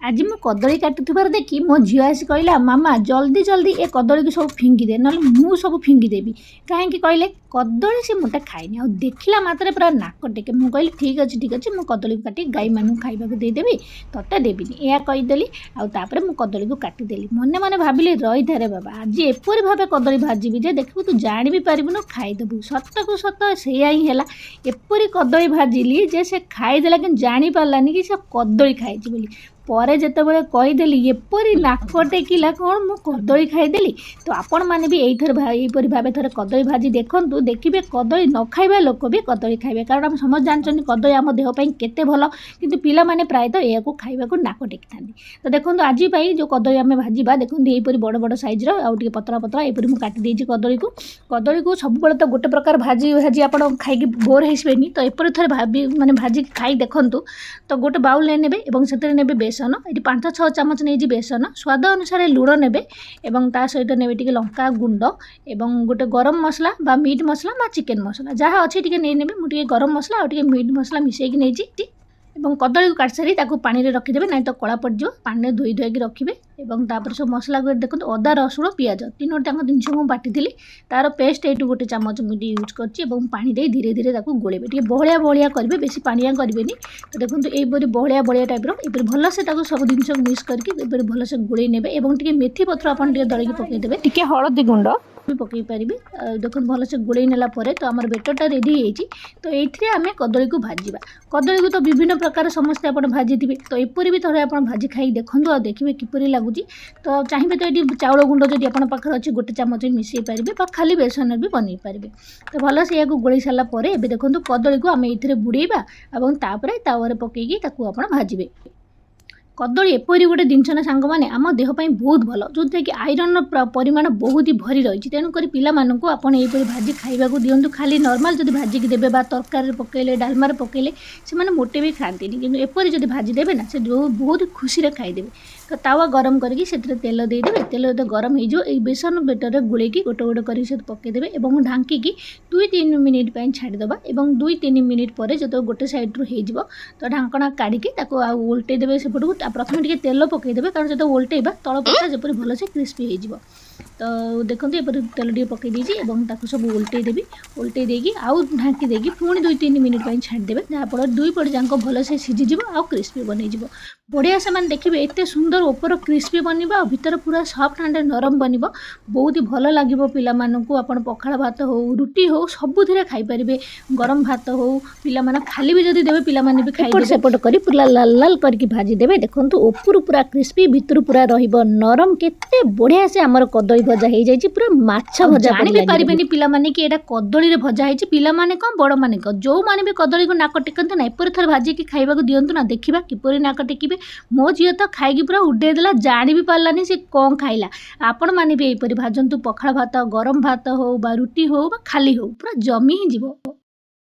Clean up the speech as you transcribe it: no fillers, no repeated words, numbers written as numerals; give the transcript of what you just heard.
आज मु कदली काटुबार देखी मो झील आसी कहला मामा जल्दी जल्दी ए कदली को सब फिंगी ना मु सब फिंगीदेवी कहीं कहले कदली से मोटे खाएनी आ देखला मात्र पूरा नाक टेके मुझे कहली ठीक अच्छे मुझे कदली काटी गाई मान खाइबा देदेवी तोते देवीनि या कहीदेली आउे मुझे कदली को काटिदेली मने मने भाविली रही थे बाबा आज एपरी भाव कदली भाजी जे देखू तू जानी भी पारिबुनु खाईदेबू सत को सत से ही है एपरी कदली भाजिली जे से खाईदेला कि जानी पार्लानी कि से कदली खाई बोली परे जितेबाला कहीदेली एपरी नाक टेकिला कौन मु कदली खाईदेली। तो आपण मैंने भी यहीपरी भाव थे कदली भाजी देखूँ देखिए कदली न खाइबा लोक भी कदली खाइबे कारण आम समस्त जानते कदली आम देहपाई केते भल कि पिला माने प्रायतः या खाइबा को नाक टेकी था। तो देखो आज जो कदली आम भाजवा देखो यहीपरी बड़ बड़ सैज्र आउे पतला पतला यहपरी मुझे काटिदेची कदली को सब तो गोटे प्रकार भाजी भाजी आप खाई बोर हेसबेनी। तो एपरी थे माने भाजी खाई देखूँ तो गोटे बाउल ने ने बेसन ये 5-6 चामच नहीं बेसन स्वाद अनुसार लुण ने सहित ने लंका गुंड एवं गोटे गरम मसला बा मीट मसला चिकेन मसला जहाँ अच्छे नहीं मुझे गरम मसला और मीट मसला मिसेक नहीं कदली को काट सारी पानी में रखिदेवे ना तो कला पड़ो पानी धोई धोईकी रखिए और सब मसला देखो अदा रसुण पियाज 3 जिनस मुझे बाटी तार पेस्ट ये गोटे चामच मुझे यूज कर धीरे धीरे गोलेबे टे बहलिया बहलिया करेंगे बेसी पानिया करेंगे। तो देखो यहीपरी बहलिया बहलिया टाइप रही भलसे सब जिन मिक्स करके भलसे गोल ने मेथी पत्र आप दलिकी पकईदेवे टी हलदी गुंड भी पकई पारे देख भलसे गोल नेला तो आम बेटरटा रेडी होती। तो ये आम कदली को भाजवा कदली को तो विभिन्न प्रकार समस्ते आप भाजी थे तो एपरी भी थे आप भाजी खाई देखूँ और देखिए किपरि लगुच। तो चाहिए तो ये चाउल गुंड जब आप पाखे अच्छे गोटे चामच मिसई पारे खाली बेसन भी बनई पारे। तो भलसे या गोल सारापर ए देखो कदली को आम ये बुड़ेबा और तापर तावा पकईकी आप भाजबे। कदली एपरी गोटे जिनस ना सांग मैंने आम देहपाई बहुत भल जो कि आईरन परिमाण बहुत ही भरी रही तेणुक पाँ आप यहीपरी भाजी खाइबा दिंतु खाली नॉर्मल जब भाजिकी देवे तरकारी पकईले डालमार पकईले से मोटे भी खाती कि एपरी जब भाजी देवे ना से बहुत खुशी रे खाईदेवे। तो तावा गरम करके तेल देदेवे तेल जो गरम हो बेसन बेटर गोलेकी गोटे गोटे कर पकईदेवे और ढांकी 2-3 मिनिट छाड़देवा और 2-3 मिनिट पर जो गोटे सैड्रु हो तो ढांकणा काढ़ी उल्टे देवे सेपटू प्रथम टे तेल पकईदेवे कारण जो उल्टेबा तल पटा जपरी भलसे क्रिस्पी हो। तो देखो ये तेल टे पकई सब उल्टेदेवी उल्टे देकी आउ ढांकी देकी पुणी 2-3 मिनिट छाड़देवे जहाँफल 2 पट जाक भलसे सीझीज आउ क्रिस्पी बनईज बढ़िया से मैंने देखिए एत सुंदर ऊपर क्रिस्पी बनवा भीतर पूरा सफ्ट एंड नरम बन बहुत ही भल लगे पिला आप पखाड़ भात हो रुटी हो सबुथ खाईपारे गरम भात हो पिला खाली भी जब देवे पिला भी खाई सेपट कर पूरा लाल लाल करके भाजीदेवे देखो ऊपर पूरा क्रिस्पी भीतर पूरा ररम केते बढ़िया से आमर कदली भजा हो जाए पूरा माछ भजा जानी पारे पिला कि यहाँ कदली रे भजा होती पिला कौन बड़ माने कौन जो मैंने भी कदली को नाक टेकते ना एपरी थे भाजिकी खाइबा दिंतु ना देखा किपरि नाक टेकिबे। मो झील तो खाई पूरा उड़ेदेला जानी भी पार्लानी से कौन खाइला आपण मैंने भी यहीपरि भाजतु पखाड़ भात गरम भात हो रुटी हो खाली हो पूरा जमी ही जीव।